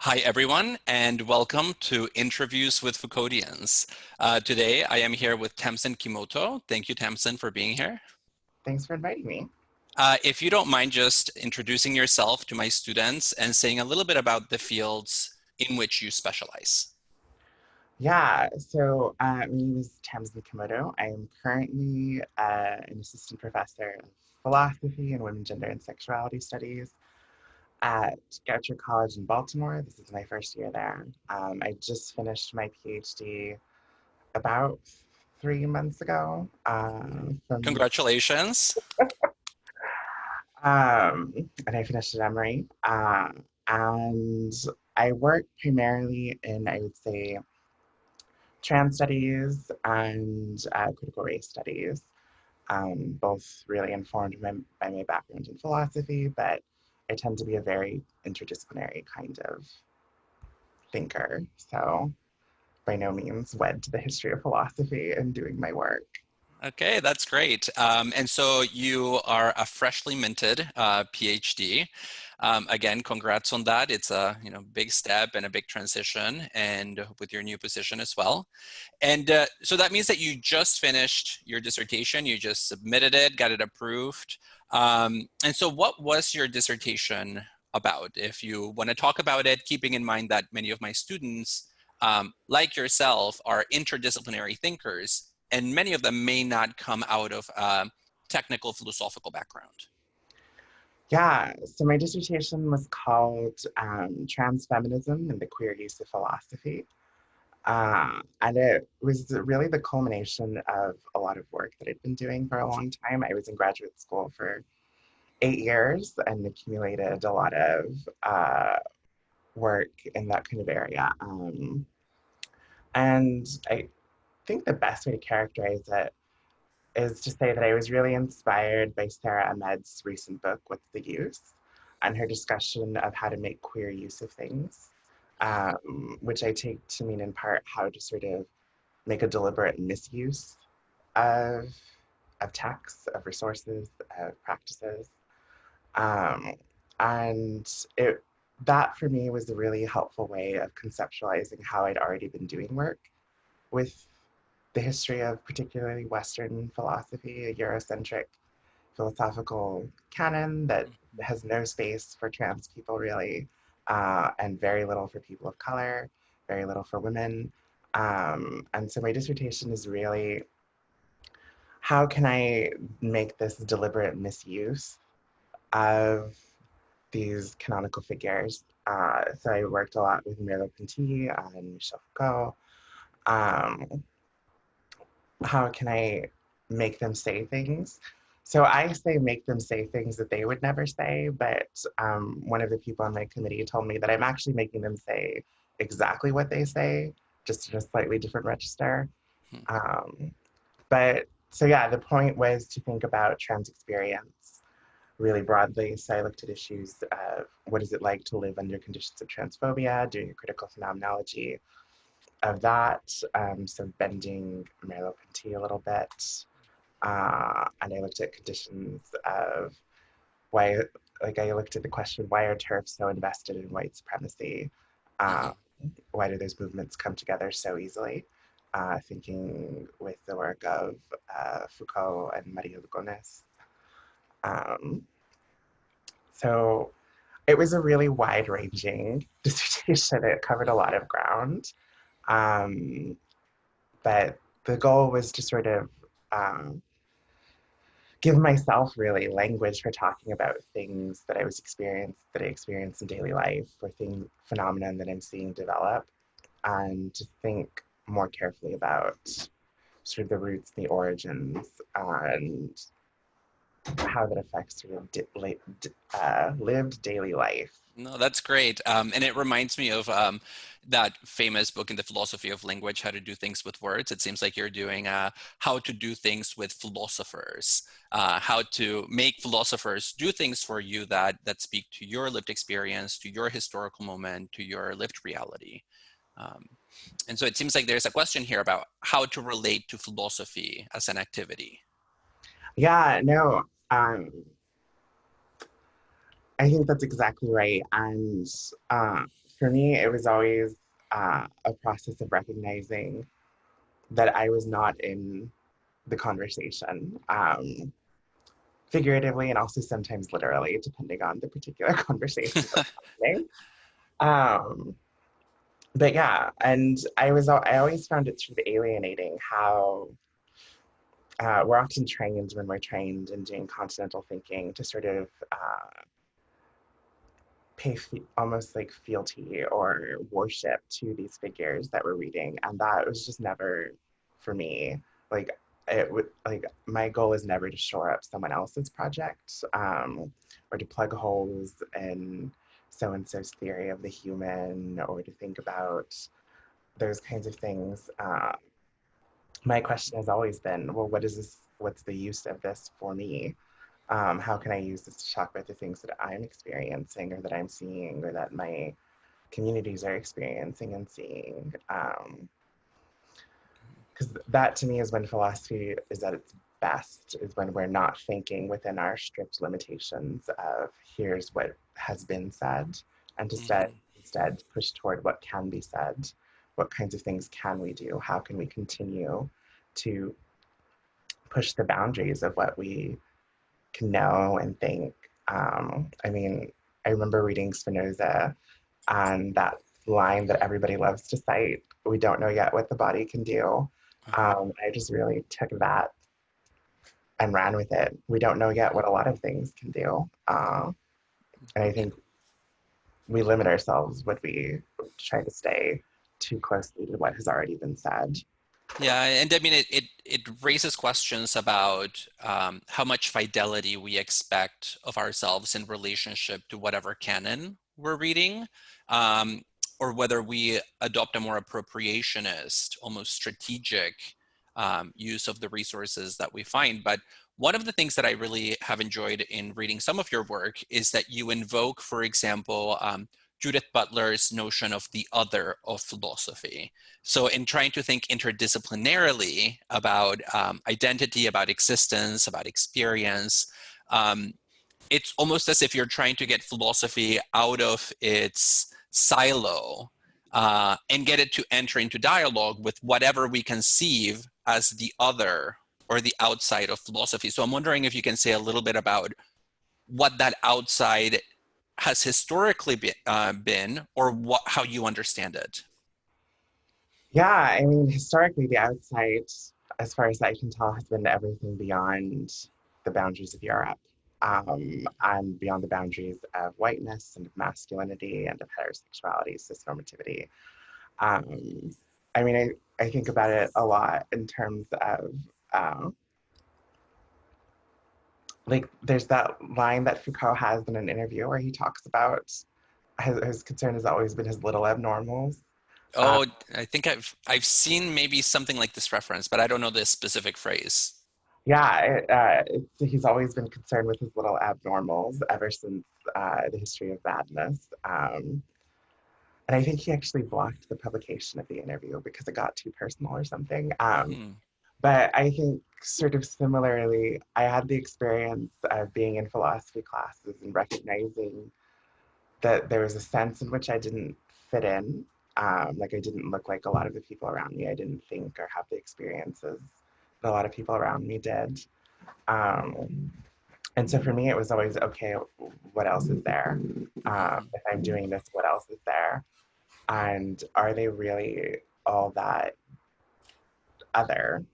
Hi, everyone, and welcome to Interviews with Foucauldians. Today, I am here with Tamsin Kimoto. Thank you, Tamsin, for being here. Thanks for inviting me. If you don't mind just introducing yourself to my students and saying a little bit about the fields in which you specialize. My name is Tamsin Kimoto. I am currently an assistant professor of philosophy and women, gender, and sexuality studies at Goucher College in Baltimore. This is my first year there. I just finished my PhD about 3 months ago. Congratulations. And I finished at Emory. And I work primarily in, I would say, trans studies and critical race studies, both really informed by my background in philosophy, but I tend to be a very interdisciplinary kind of thinker. So by no means wed to the history of philosophy in doing my work. Okay, that's great. And so you are a freshly minted PhD. Again, congrats on that. It's a big step and a big transition, and with your new position as well. And so that means that you just finished your dissertation. You just submitted it, got it approved. And so, what was your dissertation about? If you want to talk about it, keeping in mind that many of my students, like yourself, are interdisciplinary thinkers, and many of them may not come out of technical philosophical background. Yeah, so my dissertation was called Transfeminism and the Queer Use of Philosophy. And it was really the culmination of a lot of work that I'd been doing for a long time. I was in graduate school for 8 years and accumulated a lot of work in that kind of area. And I think the best way to characterize it is to say that I was really inspired by Sarah Ahmed's recent book, What's the Use? And her discussion of how to make queer use of things, which I take to mean in part how to sort of make a deliberate misuse of, of texts, of resources, of practices. Um, and that for me was a really helpful way of conceptualizing how I'd already been doing work with the history of particularly Western philosophy, a Eurocentric philosophical canon that has no space for trans people really, and very little for people of color, very little for women. And so my dissertation is really how can I make this deliberate misuse of these canonical figures. So I worked a lot with Merleau-Ponty and Michel Foucault. Um, how can I make them say things? So I say make them say things that they would never say, but one of the people on my committee told me that I'm actually making them say exactly what they say, just in a slightly different register. Hmm. Um, but so yeah, the point was to think about trans experience really broadly. So I looked at issues of what is it like to live under conditions of transphobia, doing a critical phenomenology of that. So bending Merleau-Ponty a little bit. And I looked at conditions of why, like I looked at the question, why are TERFs so invested in white supremacy? Mhm. Um, why do those movements come together so easily? Thinking with the work of Foucault and Maria Lugones. Um, so it was a really wide-ranging dissertation. It covered a lot of ground. Um, but the goal was to sort of um, give myself really language for talking about things that I experience in daily life, or things, phenomenon that I'm seeing develop, and to think more carefully about sort of the roots, the origins, and how that affects sort of lived daily life. No, that's great. And it reminds me of that famous book in the philosophy of language, How to Do Things with Words. It seems like you're doing how to do things with philosophers, how to make philosophers do things for you that speak to your lived experience, to your historical moment, to your lived reality. Um, and so it seems like there's a question here about how to relate to philosophy as an activity. Yeah, no, I think that's exactly right. And For me, it was always a process of recognizing that I was not in the conversation, figuratively and also sometimes literally, depending on the particular conversation that's happening. Um, but yeah, and I always found it sort of alienating how we're often trained when we're trained in doing continental thinking to sort of pay almost like fealty or worship to these figures that we're reading, and that was just never for me. Like it would like my goal is never to shore up someone else's project, or to plug holes in so and so's theory of the human, or to think about those kinds of things. My question has always been, well, what is this? What's the use of this for me? How can I use this to talk about the things that I'm experiencing or that I'm seeing or that my communities are experiencing and seeing? Because that to me is when philosophy is at its best, is when we're not thinking within our strict limitations of here's what has been said, and instead push toward what can be said, what kinds of things can we do, how can we continue to push the boundaries of what we can know and think. I mean, I remember reading Spinoza and that line that everybody loves to cite, we don't know yet what the body can do. I just really took that and ran with it. We don't know yet what a lot of things can do. And I think we limit ourselves when we try to stay too closely to what has already been said. Yeah, and I mean, it raises questions about how much fidelity we expect of ourselves in relationship to whatever canon we're reading, or whether we adopt a more appropriationist, almost strategic use of the resources that we find. But one of the things that I really have enjoyed in reading some of your work is that you invoke, for example, Judith Butler's notion of the other of philosophy. So in trying to think interdisciplinarily about identity, about existence, about experience, it's almost as if you're trying to get philosophy out of its silo and get it to enter into dialogue with whatever we conceive as the other or the outside of philosophy. So I'm wondering if you can say a little bit about what that outside has historically been or how you understand it. Yeah, I mean, historically, the outside, as far as I can tell, has been everything beyond the boundaries of Europe, and beyond the boundaries of whiteness and of masculinity and of heterosexuality, cisnormativity. Um, I mean, I think about it a lot in terms of, uh, like, there's that line that Foucault has in an interview where he talks about his concern has always been his little abnormals. Uh, Oh, I think I've seen maybe something like this reference, but I don't know this specific phrase. Yeah, he's always been concerned with his little abnormals ever since the history of badness. And I think he actually blocked the publication of the interview because it got too personal or something. Hmm. But I think sort of similarly, I had the experience of being in philosophy classes and recognizing that there was a sense in which I didn't fit in. Like I didn't look like a lot of the people around me. I didn't think or have the experiences that a lot of people around me did. Um, and so for me, it was always, okay, what else is there? If I'm doing this, what else is there? And are they really all that other?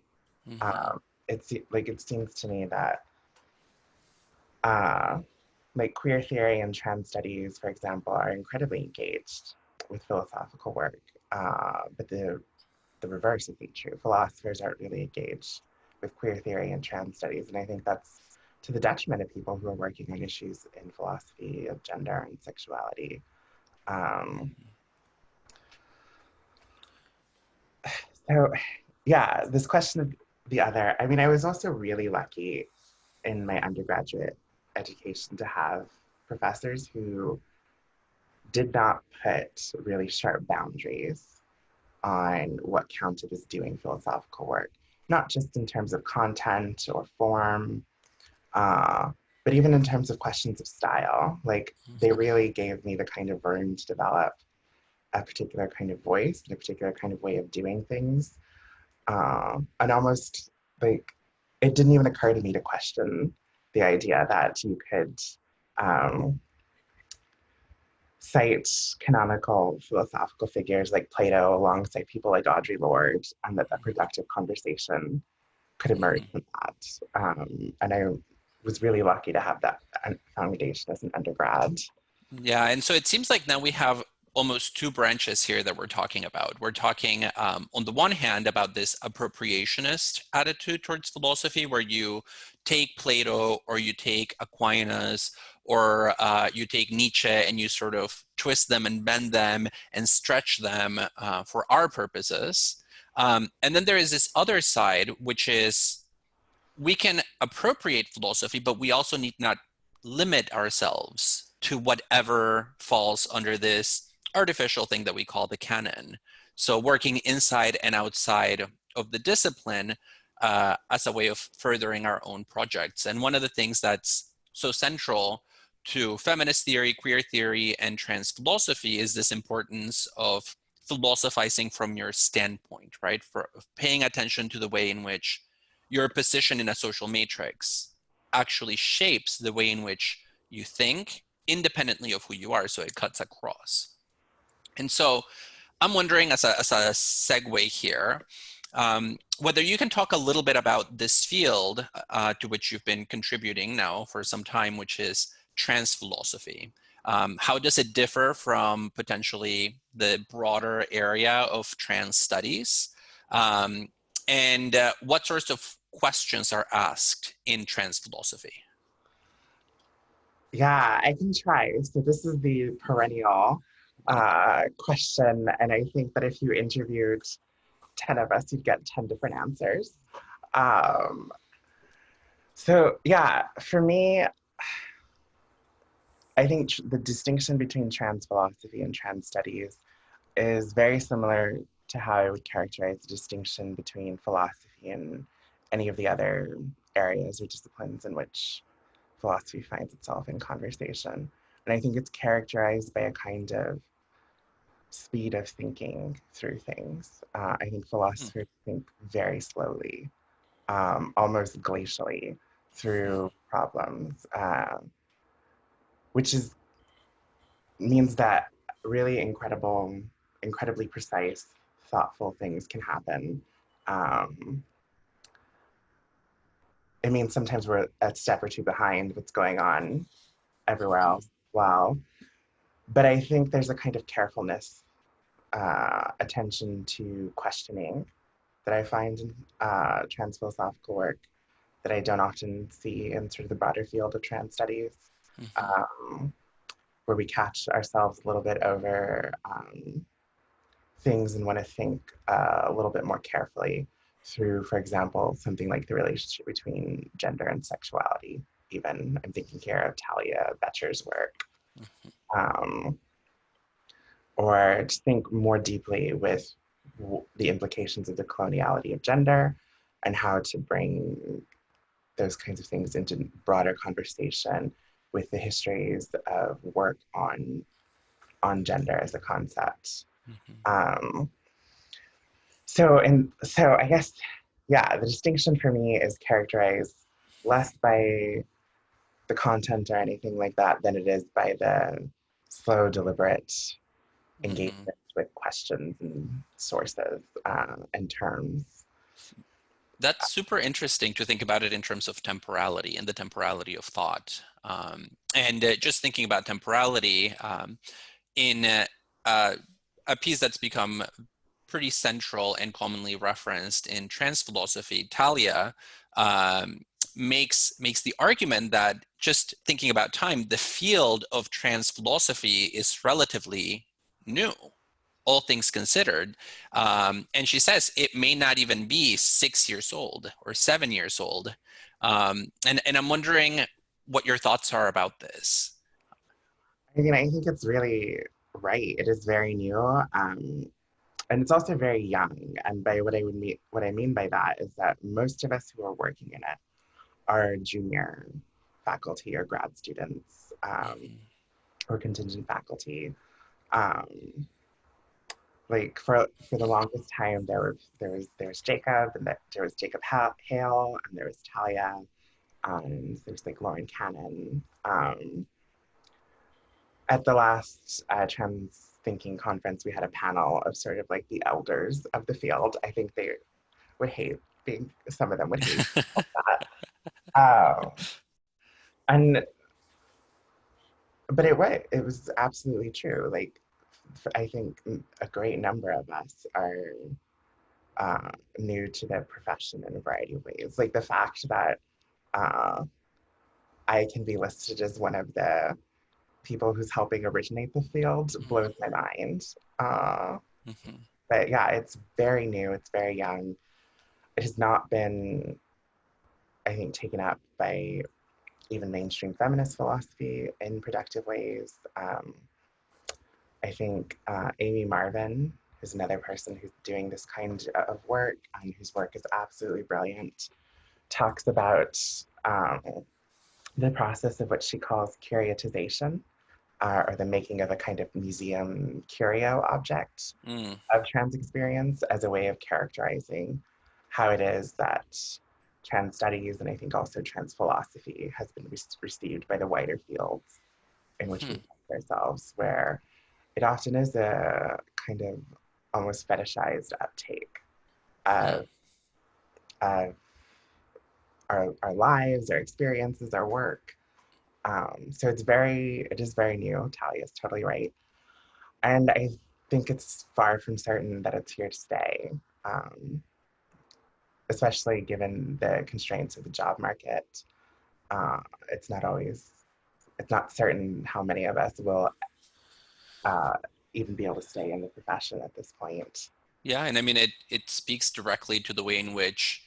Hmm. Um, it seems to me that uh, like queer theory and trans studies, for example, are incredibly engaged with philosophical work. But the reverse would be true. Philosophers aren't really engaged with queer theory and trans studies. And I think that's to the detriment of people who are working on issues in philosophy of gender and sexuality. Um, so, yeah, this question of the other, I mean, I was also really lucky in my undergraduate education to have professors who did not put really sharp boundaries on what counted as doing philosophical work, not just in terms of content or form, uh, but even in terms of questions of style. Like they really gave me the kind of room to develop a particular kind of voice, and a particular kind of way of doing things. And almost like it didn't even occur to me to question the idea that you could um, cite canonical philosophical figures like Plato alongside people like Audre Lorde, and that the productive conversation could emerge Mhm. from that. And I was really lucky to have that foundation as an undergrad. Yeah, and so it seems like now we have almost two branches here that we're talking about. We're talking on the one hand about this appropriationist attitude towards philosophy, where you take Plato or you take Aquinas or you take Nietzsche and you sort of twist them and bend them and stretch them for our purposes. And then there is this other side, which is we can appropriate philosophy, but we also need not limit ourselves to whatever falls under this artificial thing that we call the canon. So working inside and outside of the discipline as a way of furthering our own projects. And one of the things that's so central to feminist theory, queer theory, and trans philosophy is this importance of philosophizing from your standpoint, right? For paying attention to the way in which your position in a social matrix actually shapes the way in which you think independently of who you are, so it cuts across. And so I'm wondering, as a segue here, whether you can talk a little bit about this field to which you've been contributing now for some time, which is trans philosophy. How does it differ from potentially the broader area of trans studies? And what sorts of questions are asked in trans philosophy? Yeah, I can try. So this is the perennial question, and I think that if you interviewed 10 of us, you'd get 10 different answers. Um, so yeah, for me, I think the distinction between trans philosophy and trans studies is very similar to how I would characterize the distinction between philosophy and any of the other areas or disciplines in which philosophy finds itself in conversation. And I think it's characterized by a kind of speed of thinking through things. I think Hmm. philosophers think very slowly, almost glacially through problems, which is means that really incredibly precise, thoughtful things can happen. Um, it means sometimes we're a step or two behind what's going on everywhere else. Wow. But I think there's a kind of carefulness, attention to questioning that I find in trans philosophical work that I don't often see in sort of the broader field of trans studies, Hmm. um, where we catch ourselves a little bit over things and want to think a little bit more carefully through, for example, something like the relationship between gender and sexuality. Even I'm thinking here of Talia Betcher's work, um, or to think more deeply with the implications of the coloniality of gender and how to bring those kinds of things into broader conversation with the histories of work on gender as a concept. Hmm. Um, so I guess yeah, the distinction for me is characterized less by the content or anything like that than it is by the slow, deliberate Hmm. engagement with questions and sources and terms. That's super interesting to think about it in terms of temporality and the temporality of thought. And just thinking about temporality in uh, a piece that's become pretty central and commonly referenced in trans philosophy, Talia um, makes the argument that just thinking about time, the field of trans philosophy is relatively new, all things considered. And she says it may not even be 6 years old or 7 years old. And I'm wondering what your thoughts are about this. I mean, I think it's really right. It is very new, and it's also very young. And by what I mean by that is that most of us who are working in it are junior faculty or grad students, Mhm. or contingent faculty. Um, like for the longest time there was Jacob, and there was Jacob Hale, and there was Talia, and there's like Lauren Cannon. At the last trans thinking conference, we had a panel of sort of like the elders of the field. I think they would hate being, some of them would hate that. And but it was absolutely true. Like I think a great number of us are new to the profession in a variety of ways. Like the fact that uh, I can be listed as one of the people who's helping originate the field blows my mind. Uh, Mm-hmm. but yeah, it's very new, it's very young. It has not been, I think, taken up by even mainstream feminist philosophy in productive ways. I think Amy Marvin is another person who's doing this kind of work and whose work is absolutely brilliant. Talks about the process of what she calls curiotization, or the making of a kind of museum curio object Mm. of trans experience as a way of characterizing how it is that trans studies, and I think also trans philosophy, has been received by the wider fields in which we Hmm. find ourselves, where it often is a kind of almost fetishized uptake Hmm. of, of our lives, our experiences, our work. So it is very new. Talia is totally right. And I think it's far from certain that it's here to stay, um, especially given the constraints of the job market. Uh, it's not always, it's not certain how many of us will uh, even be able to stay in the profession at this point. Yeah, and I mean, it speaks directly to the way in which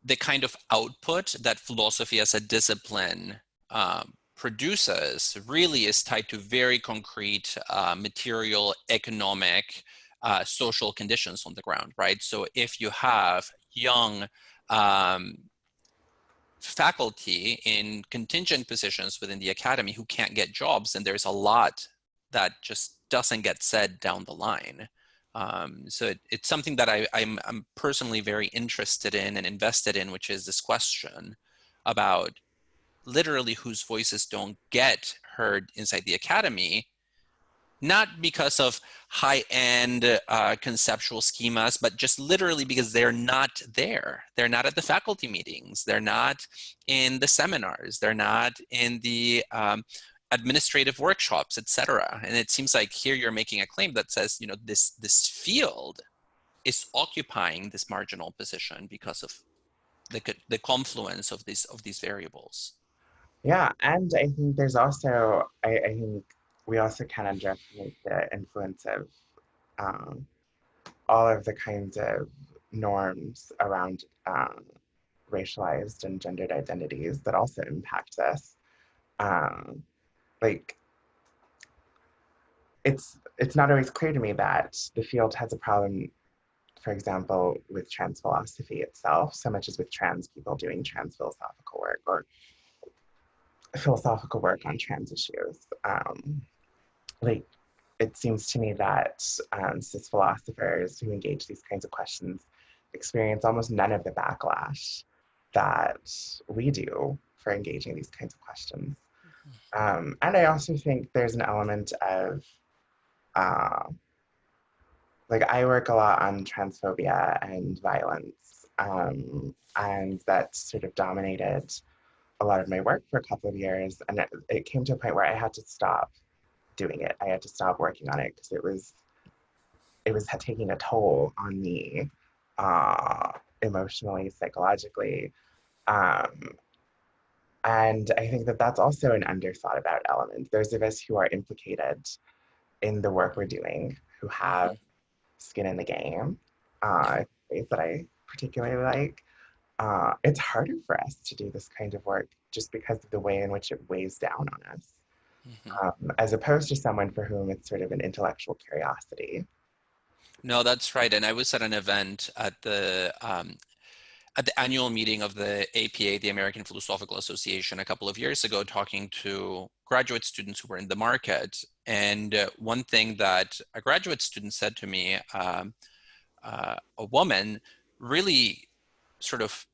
the kind of output that philosophy as a discipline produces really is tied to very concrete material, economic, social conditions on the ground, right? So if you have young um, faculty in contingent positions within the academy who can't get jobs, and there's a lot that just doesn't get said down the line. So it's something that I'm personally very interested in and invested in, which is this question about literally whose voices don't get heard inside the academy, not because of high-end conceptual schemas, but just literally because they're not there. They're not at the faculty meetings. They're not in the seminars. They're not in the administrative workshops, etc. And it seems like here you're making a claim that says, you know, this field is occupying this marginal position because of the confluence of these variables. Yeah, and I think there's also, I think we also can't underestimate the influence of um, all of the kinds of norms around racialized and gendered identities that also impact this. Um, like it's not always clear to me that the field has a problem, for example, with trans philosophy itself, so much as with trans people doing trans philosophical work or philosophical work on trans issues. Like it seems to me that cis philosophers who engage these kinds of questions experience almost none of the backlash that we do for engaging these kinds of questions. And I also think there's an element of, uh, like, I work a lot on transphobia and violence, and that sort of dominated a lot of my work for a couple of years. And it came to a point where I had to stop doing it. I had to stop working on it because it was taking a toll on me, uh, emotionally, psychologically. Um, and I think that that's also an underthought about element. Those of us who are implicated in the work we're doing, who have Mm-hmm. skin in the game, Yeah. ways that I particularly like, it's harder for us to do this kind of work just because of the way in which it weighs down on us, Mm-hmm. as opposed to someone for whom it's sort of an intellectual curiosity. No, that's right. And I was at an event at the annual meeting of the APA, the American Philosophical Association, a couple of years ago, talking to graduate students who were in the market. And one thing that a graduate student said to me, a woman really sort of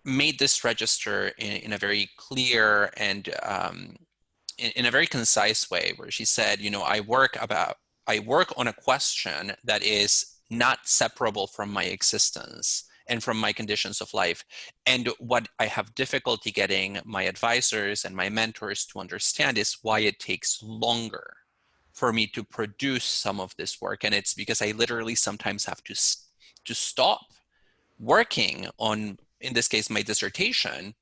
made this register in a very clear and in a very concise way, where she said, you know, I work on a question that is not separable from my existence and from my conditions of life. And what I have difficulty getting my advisors and my mentors to understand is why it takes longer for me to produce some of this work. And it's because I literally sometimes have to stop working on, in this case, my dissertation,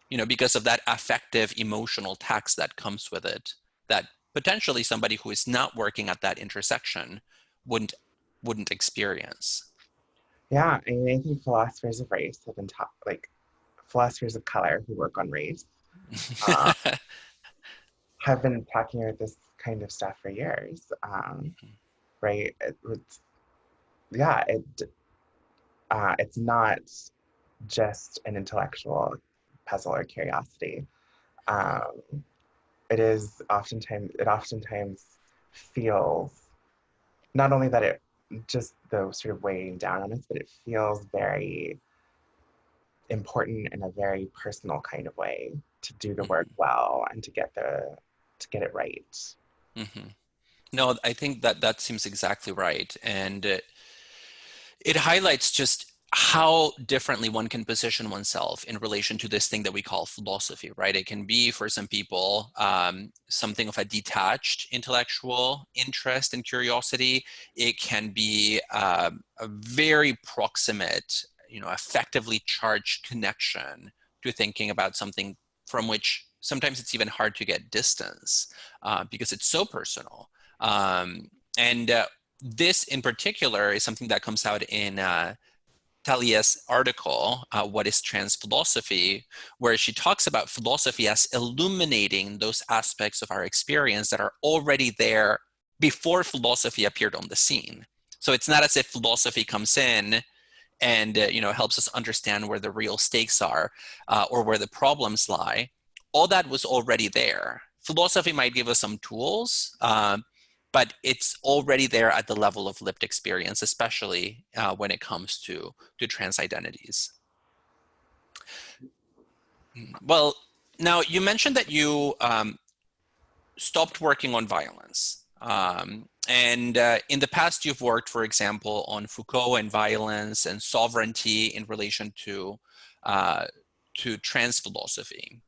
you know, because of that affective emotional tax that comes with it, that potentially somebody who is not working at that intersection wouldn't experience. Yeah, I mean, I think philosophers of race have been taught, like philosophers of color who work on race, uh, have been talking about this kind of stuff for years, right? Yeah, it's not just an intellectual puzzle or curiosity. Um, it oftentimes feels not only that it just the sort of weighing down on us, but it feels very important in a very personal kind of way to do the work well and to get it right. Mm-hmm. No, I think that that seems exactly right. And it highlights just how differently one can position oneself in relation to this thing that we call philosophy, right? It can be, for some people, something of a detached intellectual interest and curiosity. It can be a very proximate, you know, effectively charged connection to thinking about something from which sometimes it's even hard to get distance because it's so personal. And this in particular is something that comes out in Talia's article, What is Trans Philosophy, where she talks about philosophy as illuminating those aspects of our experience that are already there before philosophy appeared on the scene. So it's not as if philosophy comes in and you know, helps us understand where the real stakes are or where the problems lie. All that was already there. Philosophy might give us some tools, but it's already there at the level of lived experience, especially when it comes to trans identities. Well, now you mentioned that you stopped working on violence. And in the past, you've worked, for example, on Foucault and violence and sovereignty in relation to trans philosophy.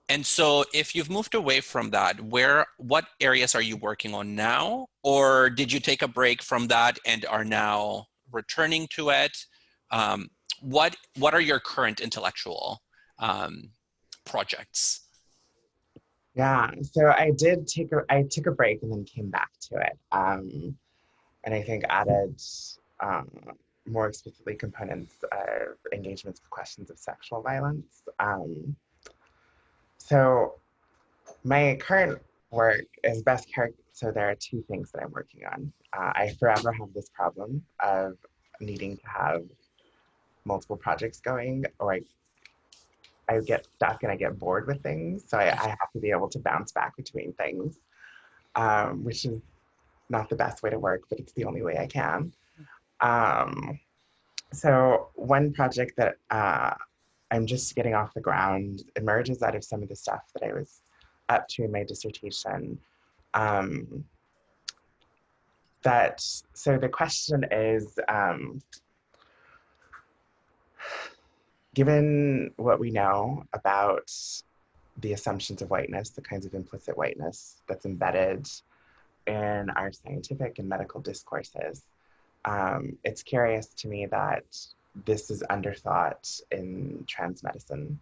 And so if you've moved away from that, what areas are you working on now? Or did you take a break from that and are now returning to it? What are your current intellectual projects? Yeah, so I took a break and then came back to it, and I think added um, more explicitly components of engagements with questions of sexual violence. So my current work is best character. So there are two things that I'm working on. I forever have this problem of needing to have multiple projects going, or I get stuck and I get bored with things. So I have to be able to bounce back between things, which is not the best way to work, but it's the only way I can. Um, so one project that I'm just getting off the ground emerges out of some of the stuff that I was up to in my dissertation. Um, so the question is, given what we know about the assumptions of whiteness, the kinds of implicit whiteness that's embedded in our scientific and medical discourses, it's curious to me that this is underthought in trans medicine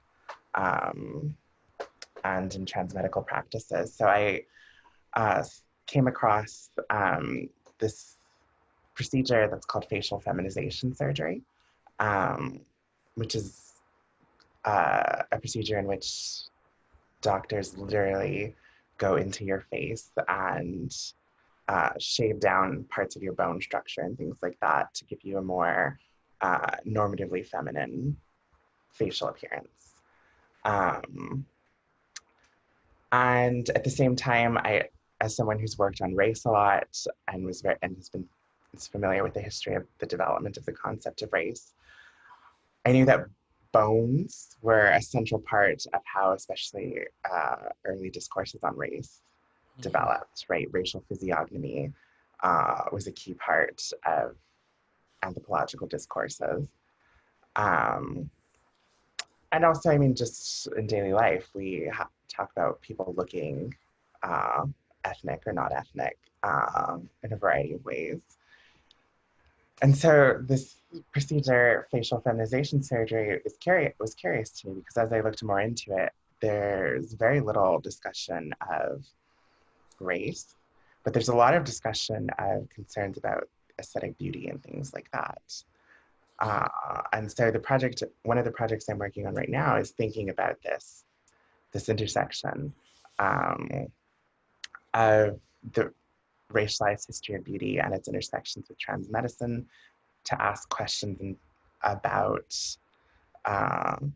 um, and in trans medical practices. So I uh, came across this procedure that's called facial feminization surgery, um, which is a procedure in which doctors literally go into your face and shave down parts of your bone structure and things like that to give you a more normatively feminine facial appearance. And at the same time, as someone who's worked on race a lot and is familiar with the history of the development of the concept of race, I knew that bones were a central part of how, especially early discourses on race Mhm. developed. Right, racial physiognomy was a key part of anthropological discourses. Um, and also, I mean, just in daily life, we talk about people looking uh, ethnic or not ethnic in a variety of ways. And so this procedure, facial feminization surgery, was curious to me because as I looked more into it, there's very little discussion of race, but there's a lot of discussion of concerns about aesthetic beauty and things like that. Mhm. And so one of the projects I'm working on right now is thinking about this intersection um, of the racialized history of beauty and its intersections with trans medicine to ask questions about um,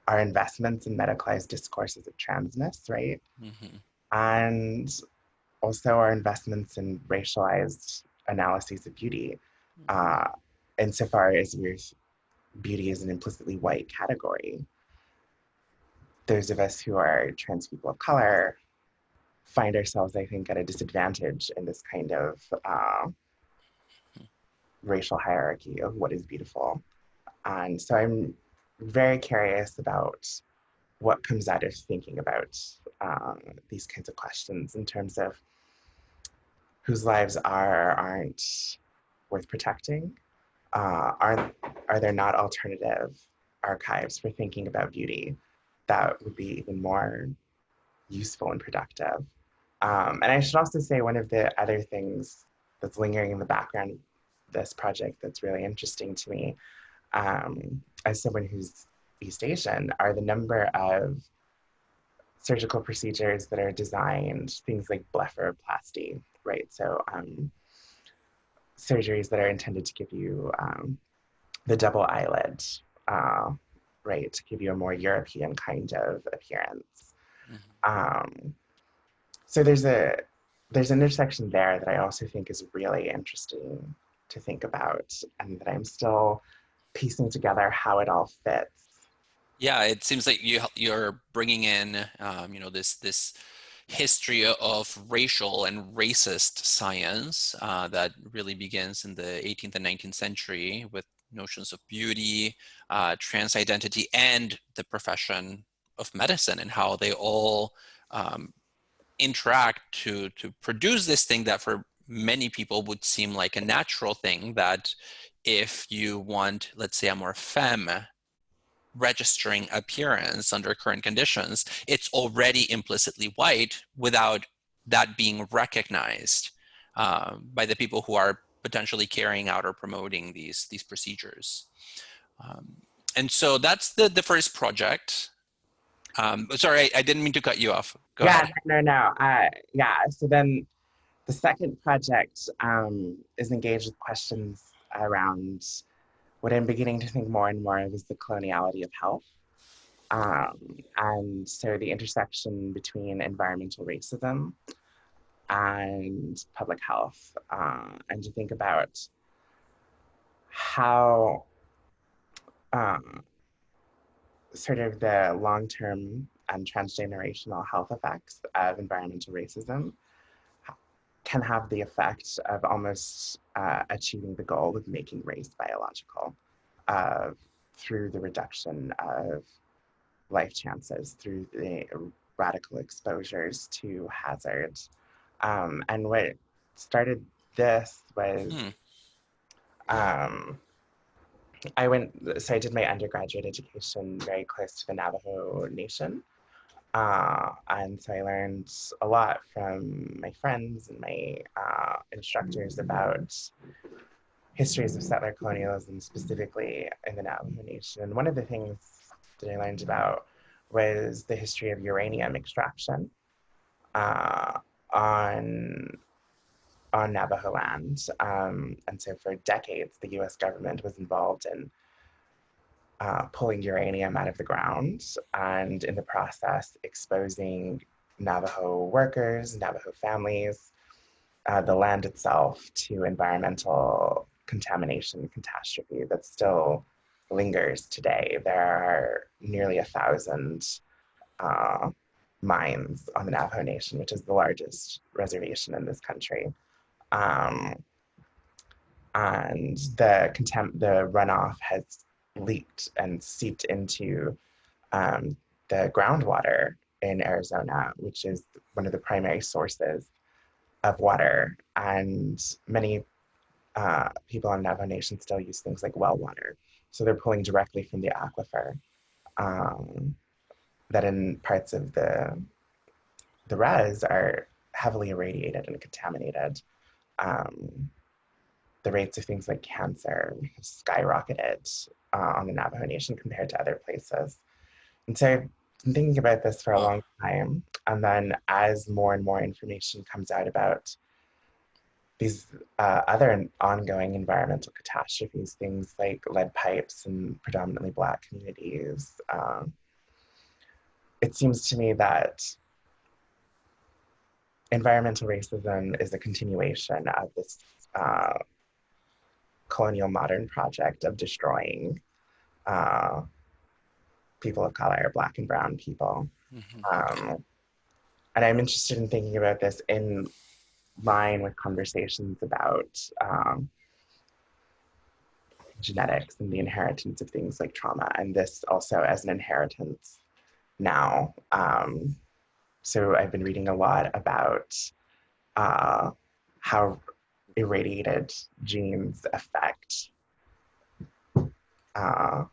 our investments in medicalized discourses of transness, right? Mhm. And also our investments in racialized analyses of beauty, uh, insofar as beauty is an implicitly white category. Those of us who are trans people of color find ourselves, I think, at a disadvantage in this kind of racial hierarchy of what is beautiful. And so I'm very curious about what comes out of thinking about these kinds of questions in terms of whose lives aren't worth protecting. Are there not alternative archives for thinking about beauty that would be even more useful and productive? And I should also say one of the other things that's lingering in the background of this project that's really interesting to me, as someone who's East Asian, are the number of surgical procedures that are designed, things like blepharoplasty, right? So surgeries that are intended to give you the double eyelid, uh, right, to give you a more European kind of appearance. Mhm. Um, so there's an intersection there that I also think is really interesting to think about, and that I'm still piecing together how it all fits. Yeah, it seems like you're bringing in, this history of racial and racist science that really begins in the 18th and 19th century with notions of beauty, trans identity, and the profession of medicine and how they all um, interact to produce this thing that for many people would seem like a natural thing that if you want, let's say, a more femme registering appearance under current conditions, it's already implicitly white without that being recognized by the people who are potentially carrying out or promoting these procedures. Um, and so that's the first project. Sorry, I didn't mean to cut you off. Go Yeah, ahead. no. Yeah, so then the second project is engaged with questions around what I'm beginning to think more and more of is the coloniality of health. And so the intersection between environmental racism and public health, and to think about how um, sort of the long-term and transgenerational health effects of environmental racism can have the effect of almost achieving the goal of making race biological through the reduction of life chances, through the radical exposures to hazards. And what started this was Hmm. um, so I did my undergraduate education very close to the Navajo Nation. And so I learned a lot from my friends and my instructors about histories of settler colonialism, specifically in the Navajo Nation. And one of the things that I learned about was the history of uranium extraction uh, on Navajo land. And so for decades, the US government was involved in pulling uranium out of the ground and in the process exposing Navajo workers, Navajo families, the land itself, to environmental contamination catastrophe that still lingers today. There are nearly 1,000 uh, mines on the Navajo Nation, which is the largest reservation in this country. Um, and the runoff has leaked and seeped into the groundwater in Arizona, which is one of the primary sources of water. And many people on Navajo Nation still use things like well water. So they're pulling directly from the aquifer um, that in parts of the res are heavily irradiated and contaminated. Um, the rates of things like cancer have skyrocketed on the Navajo Nation compared to other places. And so I've been thinking about this for a Wow. long time. And then as more and more information comes out about these other ongoing environmental catastrophes, things like lead pipes in predominantly Black communities, it seems to me that environmental racism is a continuation of this uh, colonial modern project of destroying uh, people of color, Black and Brown people. Hmm. Um, and I'm interested in thinking about this in line with conversations about genetics and the inheritance of things like trauma, and this also as an inheritance now. So I've been reading a lot about how irradiated genes affect uh,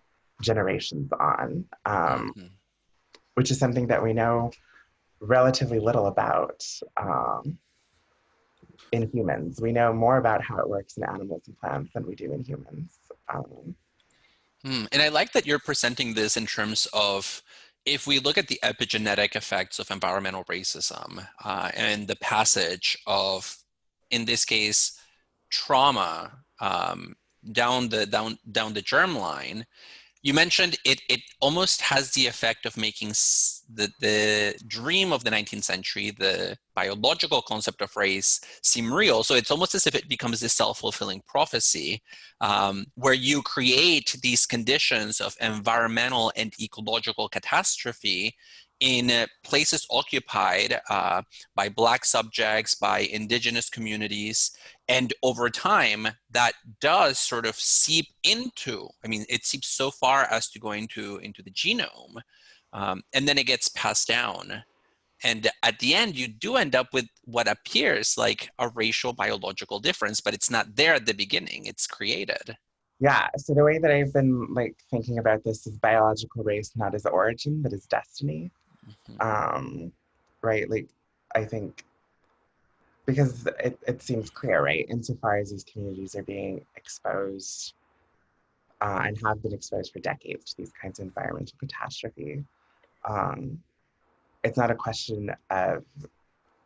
generations on, Hmm. which is something that we know relatively little about in humans. We know more about how it works in animals and plants than we do in humans. And I like that you're presenting this in terms of if we look at the epigenetic effects of environmental racism and the passage of, in this case, trauma down the germline. You mentioned it almost has the effect of making the dream of the 19th century, the biological concept of race, seem real. So it's almost as if it becomes this self-fulfilling prophecy where you create these conditions of environmental and ecological catastrophe in places occupied by Black subjects, by indigenous communities. And over time, that does sort of seep into, I mean, it seeps so far as to go into the genome, and then it gets passed down. And at the end, you do end up with what appears like a racial biological difference, but it's not there at the beginning, it's created. Yeah, so the way that I've been like thinking about this is biological race not as origin, but as destiny. Mhm. Um, right? Like I think because it seems clear, right? Insofar as these communities are being exposed and have been exposed for decades to these kinds of environmental catastrophe, um, it's not a question of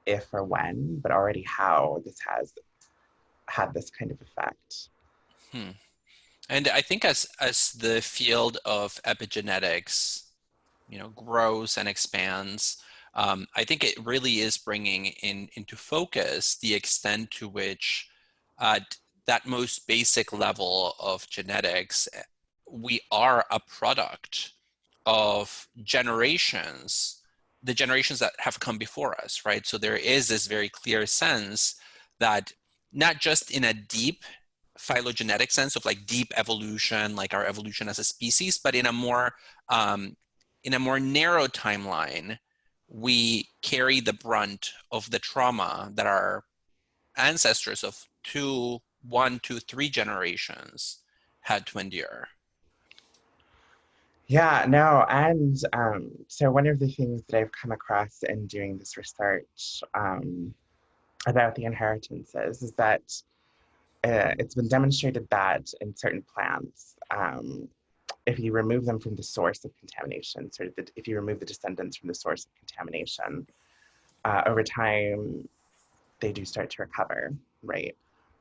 if or when, but already how this has had this kind of effect. Hmm. And I think as the field of epigenetics, grows and expands, I think it really is bringing into focus the extent to which that most basic level of genetics, we are a product of generations, the generations that have come before us, right? So there is this very clear sense that not just in a deep phylogenetic sense of like deep evolution, like our evolution as a species, but um, in a more narrow timeline, we carry the brunt of the trauma that our ancestors of 1, 2, 3 generations had to endure. Yeah, no, and so one of the things that I've come across in doing this research about the inheritances is that it's been demonstrated that in certain plants, if you remove them from the source of contamination, sort of if you remove the descendants from the source of contamination, over time they do start to recover, right?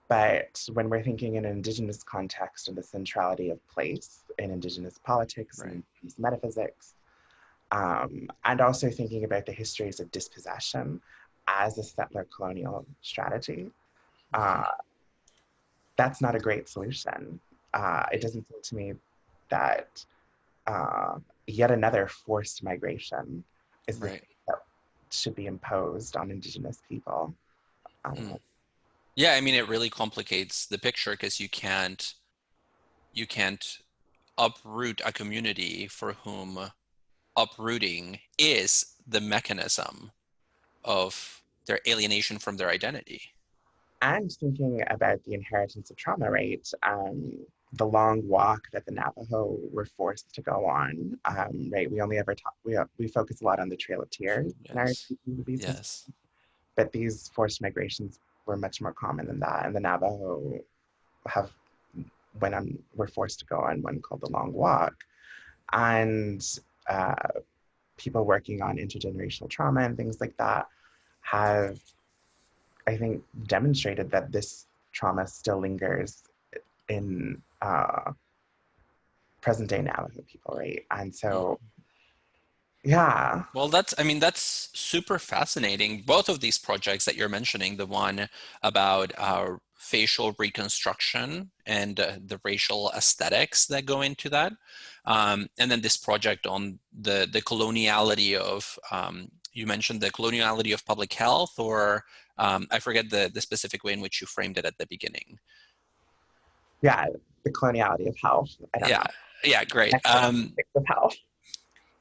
But when we're thinking in an Indigenous context of the centrality of place in Indigenous politics and Right. Indigenous metaphysics, and also thinking about the histories of dispossession as a settler colonial strategy. Uh, that's not a great solution. It doesn't seem to me that uh, yet another forced migration is the Right. thing that should be imposed on Indigenous people. Hmm. Uh, Yeah, I mean, it really complicates the picture because you can't uproot a community for whom uprooting is the mechanism of their alienation from their identity. and thinking about the inheritance of trauma, right? The long walk that the Navajo were forced to go on, right? We only ever talk, we focus a lot on the Trail of Tears in our Yes. movies, Yes. but these forced migrations were much more common than that. And the Navajo have were forced to go on one called the Long Walk, and uh, people working on intergenerational trauma and things like that have, I think, demonstrated that this trauma still lingers in present day Navajo people, right? And so, Mhm. yeah, Well, I mean, that's super fascinating. Both of these projects that you're mentioning, the one about facial reconstruction and the racial aesthetics that go into that, and then this project on the coloniality of, you mentioned the coloniality of public health, or I forget the specific way in which you framed it at the beginning. yeah, the coloniality of health. I don't Yeah, know. yeah, great. Of health.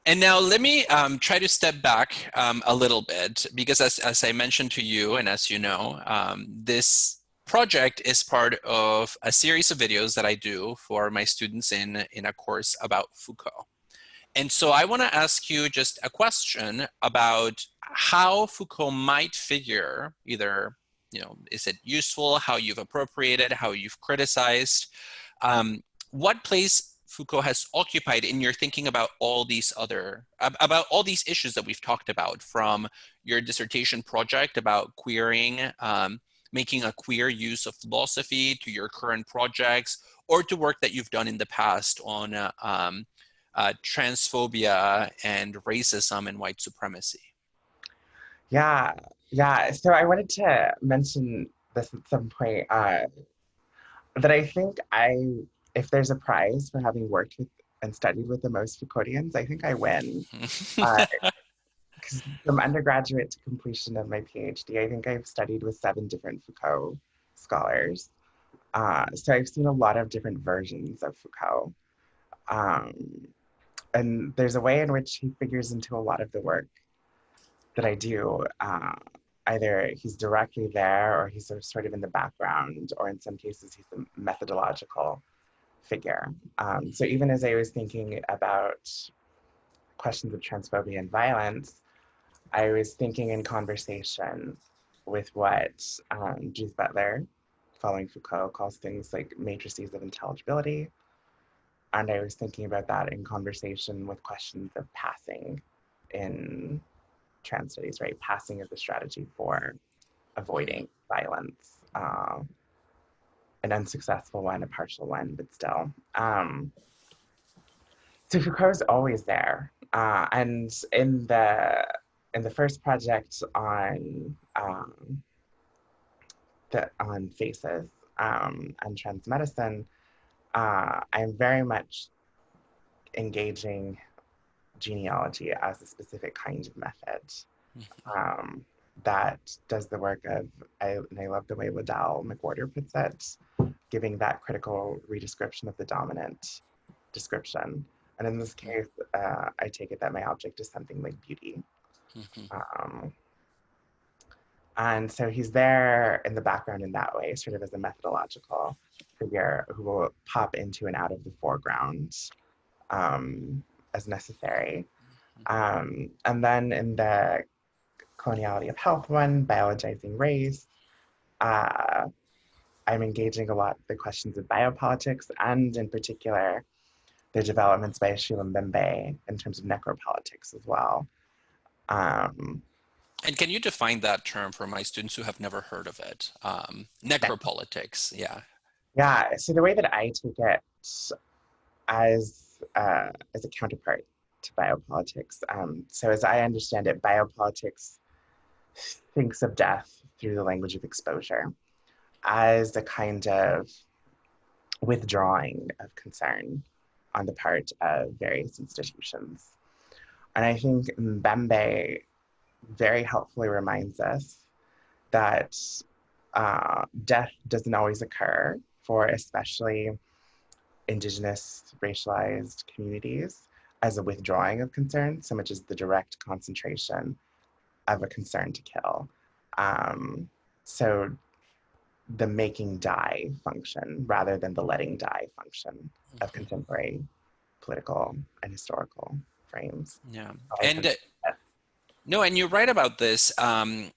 And now let me try to step back a little bit, because as I mentioned to you, and as you know, this project is part of a series of videos that I do for my students in a course about Foucault. And so I want to ask you just a question about how Foucault might figure, either, is it useful, how you've appropriated, how you've criticized, what place Foucault has occupied in your thinking about all these issues that we've talked about, from your dissertation project about queering, making a queer use of philosophy, to your current projects, or to work that you've done in the past on transphobia and racism and white supremacy. Yeah, yeah. So I wanted to mention this at some point, that I think if there's a prize for having worked with and studied with the most Foucauldians, I think I win. Uh, because from undergraduate to completion of my PhD, I think I've studied with 7 different Foucault scholars. So I've seen a lot of different versions of Foucault. Um, and there's a way in which he figures into a lot of the work that I do. Either he's directly there, or he's sort of in the background, or in some cases, he's a methodological figure. So even as I was thinking about questions of transphobia and violence, I was thinking in conversation with what Judith Butler, following Foucault, calls things like matrices of intelligibility. And I was thinking about that in conversation with questions of passing in trans studies, right? Passing is a strategy for avoiding violence, an unsuccessful one, a partial one, but still. So Foucault's always there, and in the first project on faces and trans medicine, I'm very much engaging genealogy as a specific kind of method um, that does the work of, and I love the way Liddell McWhorter puts it, giving that critical redescription of the dominant description. And in this case, I take it that my object is something like beauty. Um, and so he's there in the background in that way, sort of as a methodological figure who will pop into and out of the foreground um, as necessary. And then in the coloniality of health one, biologizing race, uh, I'm engaging a lot the questions of biopolitics, and in particular, the developments by Sheila Mbembe in terms of necropolitics as well. Um, And can you define that term for my students who have never heard of it? Necropolitics, yeah. yeah, so the way that I take it as a counterpart to biopolitics. So as I understand it, biopolitics thinks of death through the language of exposure as a kind of withdrawing of concern on the part of various institutions. And I think Mbembe very helpfully reminds us that death doesn't always occur for especially Indigenous racialized communities as a withdrawing of concern, so much as the direct concentration of a concern to kill. So the making die function rather than the letting die function of Mhm. contemporary political and historical frames. Yeah. So I And think that, no, and you're right about this. I'm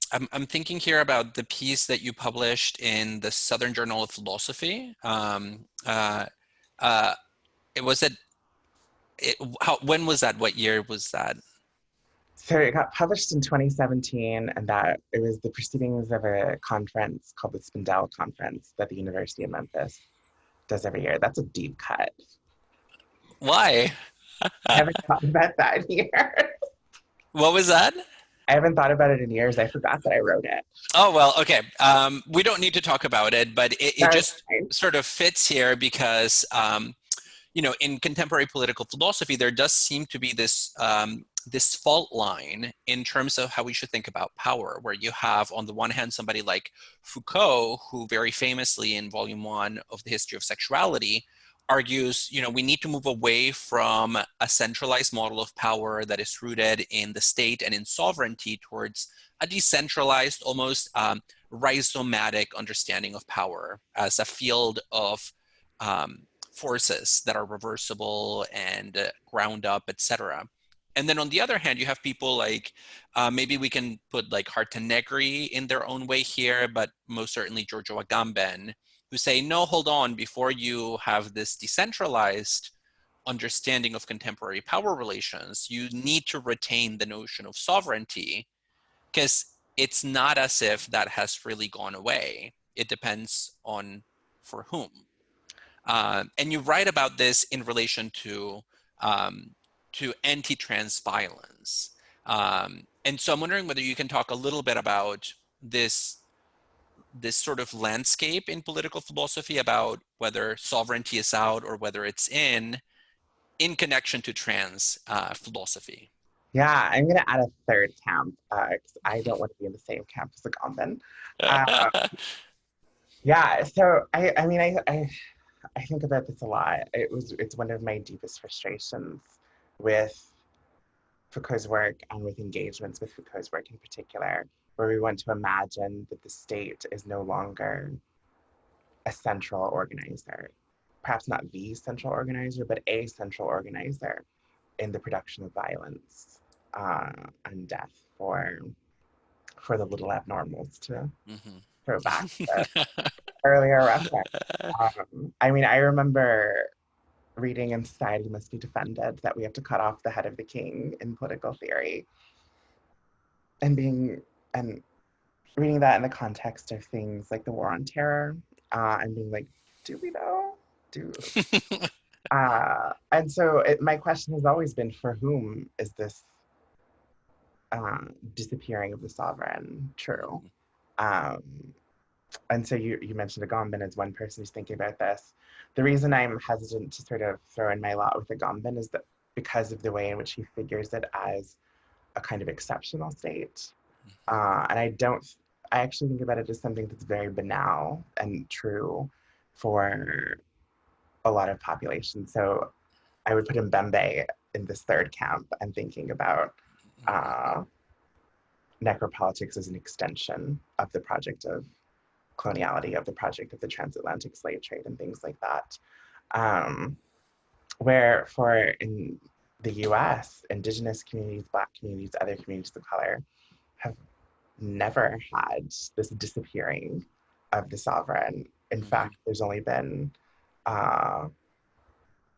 thinking here about the piece that you published in the Southern Journal of Philosophy. Uh, it was at when was that? What year was that? so it got published in 2017, and that it was the proceedings of a conference called the Spindell Conference that the University of Memphis does every year. That's a deep cut. Why? I haven't thought about that in years. What was that? I haven't thought about it in years. I forgot that I wrote it. Oh, well, okay. We don't need to talk about it, but it That was just fine. sort of fits here because, in contemporary political philosophy, there does seem to be this fault line in terms of how we should think about power, where you have, on the one hand, somebody like Foucault, who very famously in volume 1 of the History of Sexuality argues, we need to move away from a centralized model of power that is rooted in the state and in sovereignty towards a decentralized, almost rhizomatic understanding of power as a field of forces that are reversible and ground up, etc. And then on the other hand, you have people like, maybe we can put like Hartenegri in their own way here, but most certainly Giorgio Agamben, who say, no, hold on, before you have this decentralized understanding of contemporary power relations, you need to retain the notion of sovereignty, because it's not as if that has really gone away. It depends on for whom. And you write about this in relation um, to anti-trans violence. And so I'm wondering whether you can talk a little bit about this sort of landscape in political philosophy, about whether sovereignty is out or whether it's in connection to trans philosophy. Yeah, I'm going to add a third camp because I don't want to be in the same camp as the Gombin. Uh, yeah, so I mean, I think about this a lot. It's one of my deepest frustrations with Foucault's work and with engagements with Foucault's work in particular, where we want to imagine that the state is no longer a central organizer, perhaps not the central organizer, but a central organizer in the production of violence and death for the little abnormals to Mhm. throw back the earlier reference. I mean, I remember reading in Society Must Be Defended that we have to cut off the head of the king in political theory and being and reading that in the context of things like the war on terror and being like, do we know? Do and so my question has always been, for whom is this disappearing of the sovereign true? Um, and so you mentioned Agamben as one person who's thinking about this. The reason I'm hesitant to sort of throw in my lot with Agamben is that because of the way in which he figures it as a kind of exceptional state. And I actually think about it as something that's very banal and true for a lot of populations. So I would put Mbembe in this third camp and thinking about uh, necropolitics as an extension of the project of coloniality, of the project of the transatlantic slave trade and things like that. Um, where for in the US, indigenous communities, Black communities, other communities of color have never had this disappearing of the sovereign. In fact, there's only been, uh,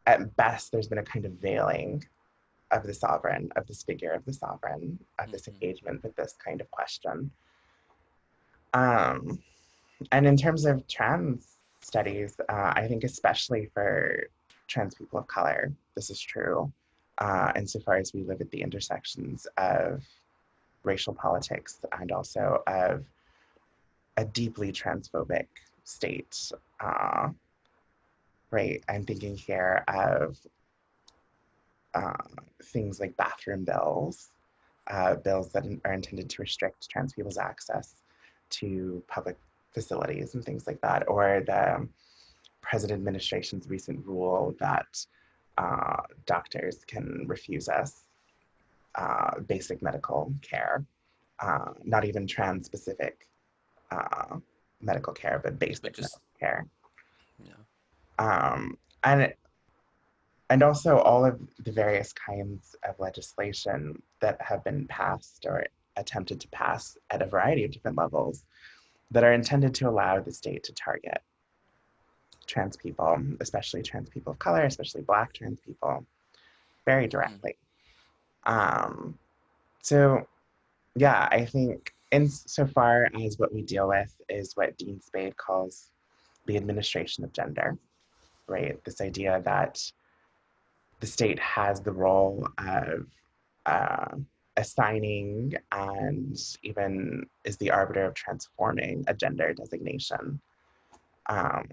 at best, there's been a kind of veiling of the sovereign, of this figure of the sovereign, of this engagement with this kind of question. Um, and in terms of trans studies, I think especially for trans people of color, this is true. insofar as we live at the intersections of racial politics and also of a deeply transphobic state. Right, I'm thinking here of uh, things like bathroom bills, bills that are intended to restrict trans people's access to public facilities and things like that, or the present administration's recent rule that doctors can refuse us basic medical care, not even trans-specific medical care, but But basic just, medical care. yeah. Um, and and also all of the various kinds of legislation that have been passed or attempted to pass at a variety of different levels that are intended to allow the state to target trans people, especially trans people of color, especially Black trans people, very directly. Um, so, yeah, I think insofar as what we deal with is what Dean Spade calls the administration of gender, right? This idea that the state has the role of uh, assigning and even is the arbiter of transforming a gender designation. Um,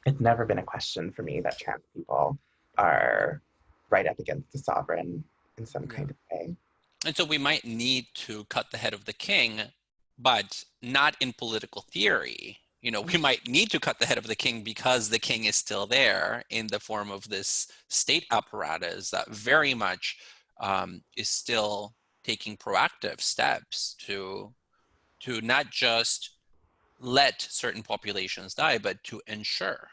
it's never been a question for me that trans people are right up against the sovereign in some Yeah. kind of way. And so we might need to cut the head of the king, but not in political theory. You know, we might need to cut the head of the king because the king is still there in the form of this state apparatus that very much is still taking proactive steps to not just let certain populations die, but to ensure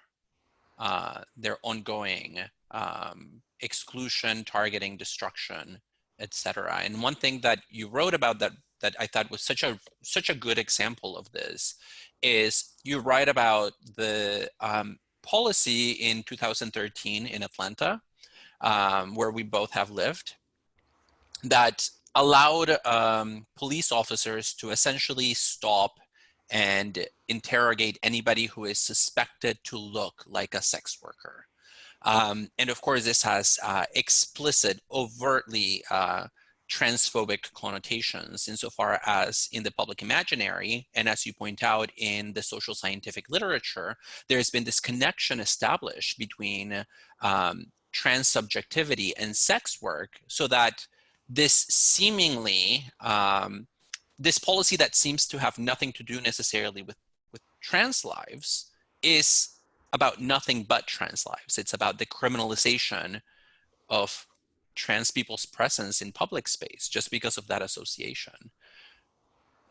their ongoing exclusion, targeting, destruction, etc. And one thing that you wrote about that I thought was such a good example of this is you write about the policy in 2013 in Atlanta, where we both have lived, that allowed police officers to essentially stop and interrogate anybody who is suspected to look like a sex worker. And of course, this has explicit, overtly transphobic connotations insofar as in the public imaginary, and as you point out in the social scientific literature, there's been this connection established between trans subjectivity and sex work, so that this seemingly, this policy that seems to have nothing to do necessarily with trans lives is about nothing but trans lives. It's about the criminalization of trans people's presence in public space just because of that association.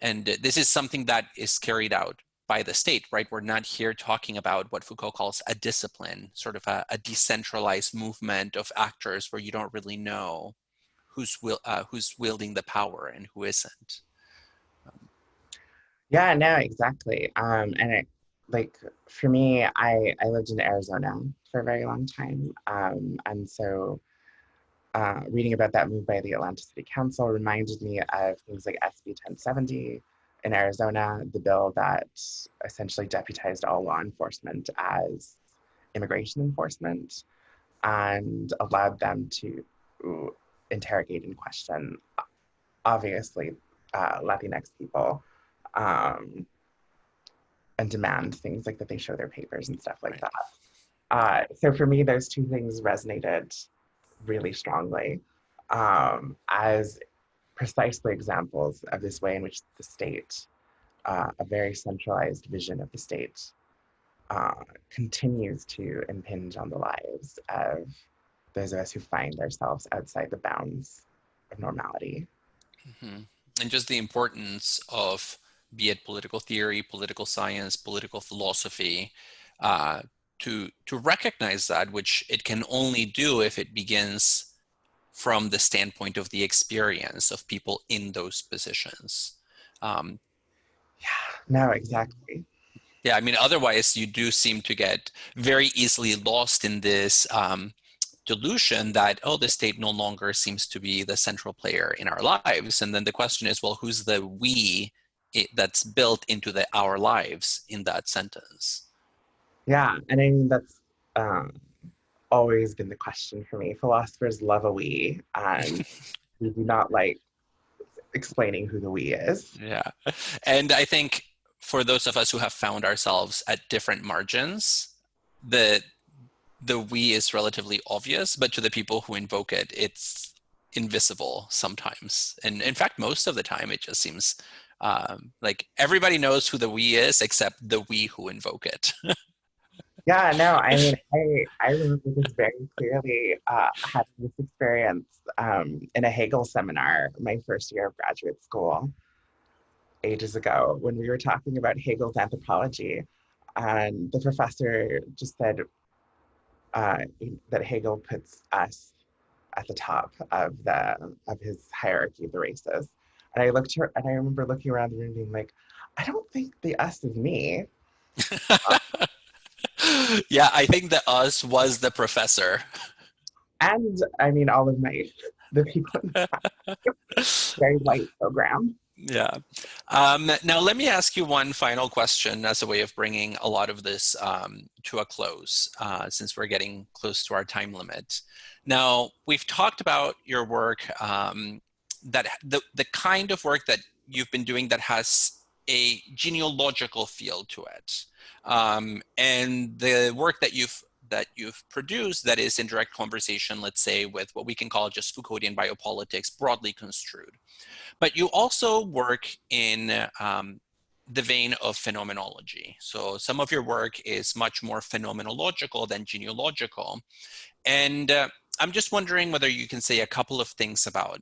And this is something that is carried out by the state, right? We're not here talking about what Foucault calls a discipline, sort of a decentralized movement of actors where you don't really know who's wielding the power and who isn't. Yeah, no, exactly. And it, like for me, I lived in Arizona for a very long time, and so reading about that move by the Atlanta City Council reminded me of things like SB 1070 in Arizona, the bill that essentially deputized all law enforcement as immigration enforcement and allowed them to interrogate and question, obviously, Latinx people um, and demand things like that they show their papers and stuff like Right. that. So for me, those two things resonated really strongly as precisely examples of this way in which the state, a very centralized vision of the state, continues to impinge on the lives of those of us who find ourselves outside the bounds of normality. Mm-hmm. And just the importance of, be it political theory, political science, political philosophy, uh, to recognize that, which it can only do if it begins from the standpoint of the experience of people in those positions. Um, Yeah, no, exactly. yeah, I mean, otherwise you do seem to get very easily lost in this delusion that, oh, the state no longer seems to be the central player in our lives. And then the question is, well, who's the we that's built into our lives in that sentence? Yeah, and I mean, that's always been the question for me. Philosophers love a we, and we do not like explaining who the we is. Yeah. And I think for those of us who have found ourselves at different margins, the we is relatively obvious, but to the people who invoke it, it's invisible sometimes. And in fact, most of the time, it just seems like everybody knows who the we is except the we who invoke it. Yeah, no, I mean, I remember this very clearly, having this experience in a Hegel seminar my first year of graduate school ages ago when we were talking about Hegel's anthropology. And the professor just said uh, that Hegel puts us at the top of his hierarchy of the races. And I remember looking around the room being like, I don't think the us is me. Yeah, I think the us was the professor. And I mean, all of the people in the very white program. Yeah. Now, let me ask you one final question as a way of bringing a lot of this to a close, since we're getting close to our time limit. Now, we've talked about your work, that the kind of work that you've been doing that has a genealogical feel to it, and the work that you've produced that is in direct conversation, let's say, with what we can call just Foucauldian biopolitics, broadly construed. But you also work in the vein of phenomenology. So some of your work is much more phenomenological than genealogical. And I'm just wondering whether you can say a couple of things about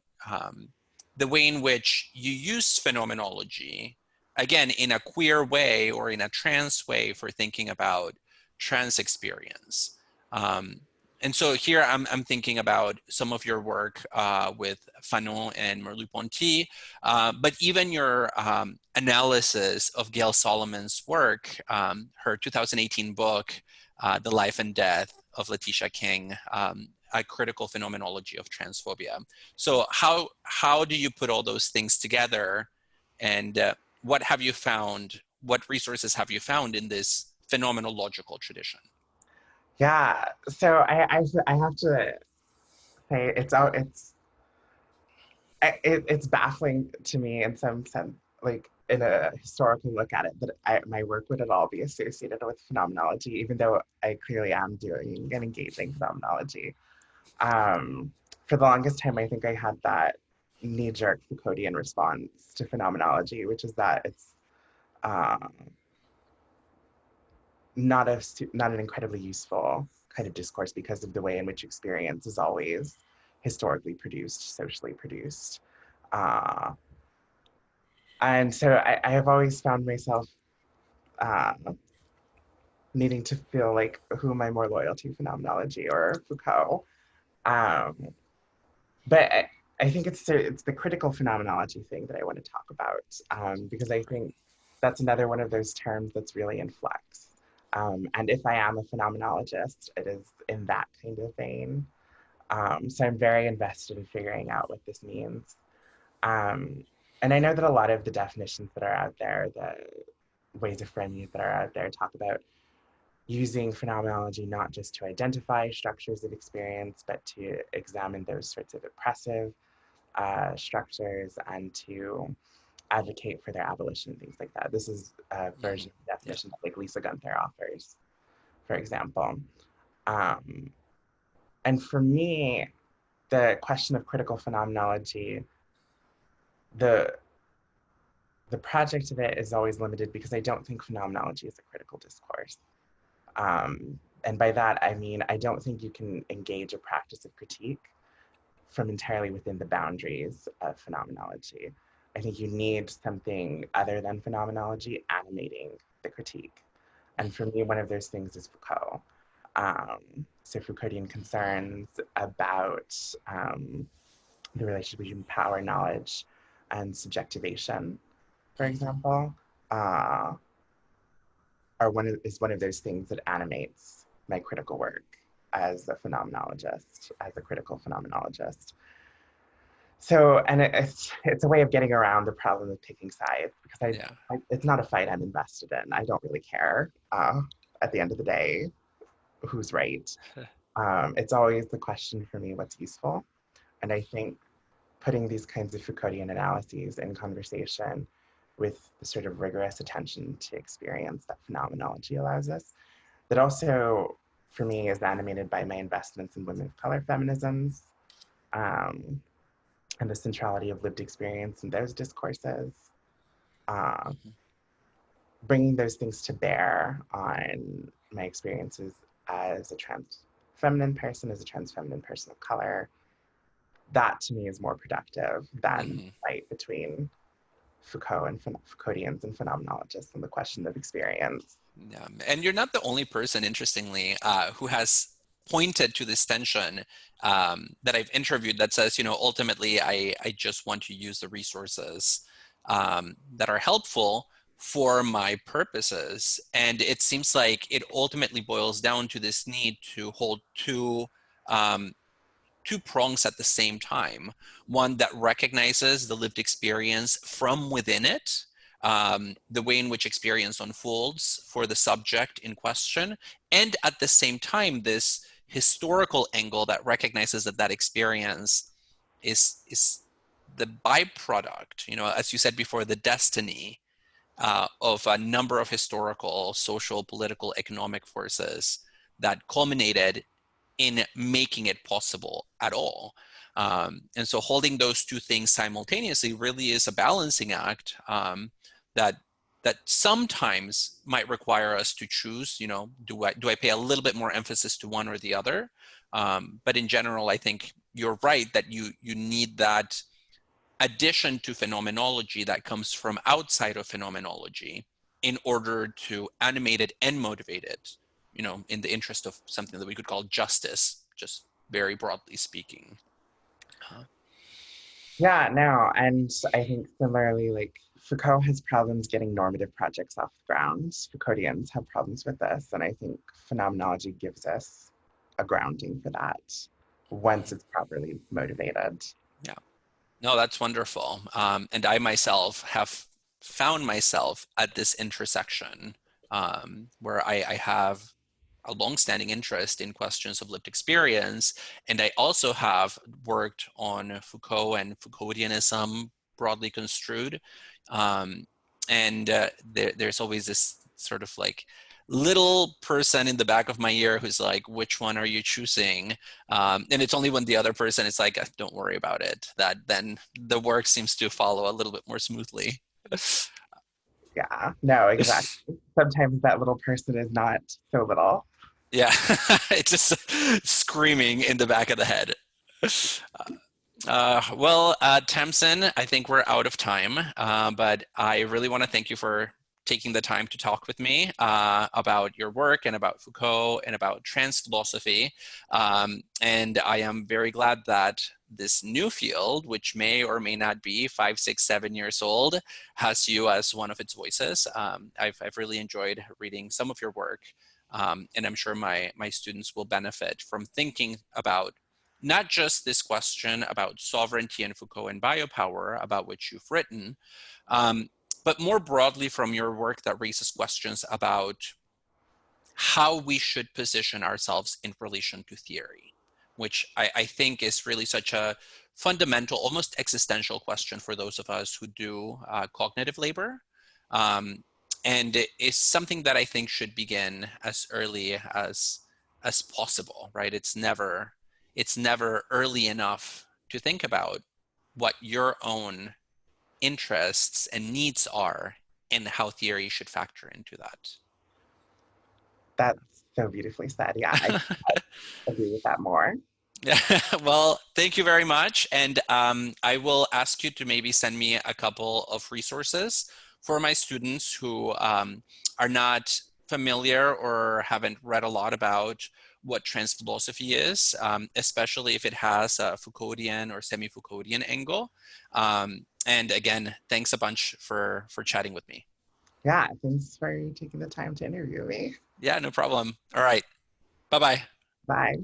the way in which you use phenomenology, again, in a queer way or in a trans way for thinking about trans experience. Um, and so here I'm thinking about some of your work with Fanon and Merleau-Ponty, but even your analysis of Gail Solomon's work, her 2018 book, The Life and Death of Letitia King, a critical phenomenology of transphobia. So how do you put all those things together, and what have you found? What resources have you found in this phenomenological tradition? Yeah, so I have to say it's baffling to me in some sense, like in a historical look at it, that my work would at all be associated with phenomenology, even though I clearly am doing and engaging phenomenology. For the longest time, I think I had that knee-jerk Foucauldian response to phenomenology, which is that it's uh, not an incredibly useful kind of discourse because of the way in which experience is always historically produced, socially produced. Uh, and so I have always found myself uh, needing to feel like, who am I more loyal to, phenomenology or Foucault? Um, but I think it's the critical phenomenology thing that I want to talk about, because I think that's another one of those terms that's really in flux. And if I am a phenomenologist, it is in that kind of vein. So I'm very invested in figuring out what this means. Um, and I know that a lot of the definitions that are out there, the ways of framing it that are out there, talk about using phenomenology not just to identify structures of experience, but to examine those sorts of oppressive structures and to advocate for their abolition, things like that. This is a version of the Yeah. definition that like Lisa Gunther offers, for example. Um, and for me, the question of critical phenomenology, the the project of it is always limited because I don't think phenomenology is a critical discourse. And by that, I mean, I don't think you can engage a practice of critique from entirely within the boundaries of phenomenology. I think you need something other than phenomenology animating the critique. And for me, one of those things is Foucault. So Foucauldian concerns about the relationship between power, knowledge, and subjectivation, for example, uh, is one of those things that animates my critical work as a phenomenologist, as a critical phenomenologist. So, and it's a way of getting around the problem of picking sides because Yeah. it's not a fight I'm invested in. I don't really care at the end of the day who's right. It's always the question for me, what's useful? And I think putting these kinds of Foucauldian analyses in conversation with the sort of rigorous attention to experience that phenomenology allows us, that also, for me, is animated by my investments in women of color feminisms, um, and the centrality of lived experience in those discourses, uh, Mhm. bringing those things to bear on my experiences as a trans feminine person, as a trans feminine person of color, that to me is more productive than Mhm. fight between Foucault and Foucauldians and phenomenologists on the question of experience. Yeah, and you're not the only person, interestingly, who has pointed to this tension that I've interviewed that says, ultimately, I just want to use the resources that are helpful for my purposes. And it seems like it ultimately boils down to this need to hold um, two prongs at the same time. One that recognizes the lived experience from within it, the way in which experience unfolds for the subject in question, and at the same time, this historical angle that recognizes that that experience is the byproduct, as you said before, the destiny of a number of historical, social, political, economic forces that culminated in making it possible at all. And so holding those two things simultaneously really is a balancing act that that sometimes might require us to choose, do I pay a little bit more emphasis to one or the other? But in general, I think you're right that you need that addition to phenomenology that comes from outside of phenomenology in order to animate it and motivate it, in the interest of something that we could call justice, just very broadly speaking. Uh, Yeah, no, and I think similarly, like Foucault has problems getting normative projects off the ground. Foucauldians have problems with this, and I think phenomenology gives us a grounding for that once mhm. it's properly motivated. Yeah, no, that's wonderful. And I myself have found myself at this intersection where I have a longstanding interest in questions of lived experience. And I also have worked on Foucault and Foucauldianism broadly construed. Um, and there's always this sort of like little person in the back of my ear who's like, which one are you choosing? And it's only when the other person is like, don't worry about it, that then the work seems to follow a little bit more smoothly. Yeah, no, exactly. Sometimes that little person is not so little. Yeah, it's just screaming in the back of the head. Tamsin, I think we're out of time, but I really want to thank you for taking the time to talk with me about your work and about Foucault and about trans philosophy. And I am very glad that this new field, which may or may not be 5, 6, 7 years old, has you as one of its voices. I've really enjoyed reading some of your work, and I'm sure my students will benefit from thinking about not just this question about sovereignty and Foucault and biopower, about which you've written, um, but more broadly from your work that raises questions about how we should position ourselves in relation to theory, which I think is really such a fundamental, almost existential question for those of us who do cognitive labor. Um, and it is something that I think should begin as early as possible, right? It's never early enough to think about what your own interests and needs are and how theory should factor into That's so beautifully said. Yeah, I that. agree with that more. Yeah, well, thank you very much. And I will ask you to maybe send me a couple of resources for my students who are not familiar or haven't read a lot about what trans philosophy is, especially if it has a Foucauldian or semi-Foucauldian angle. And again, thanks a bunch for chatting with me. Yeah, thanks for taking the time to interview me. Yeah, no problem. All right. Bye-bye. Bye.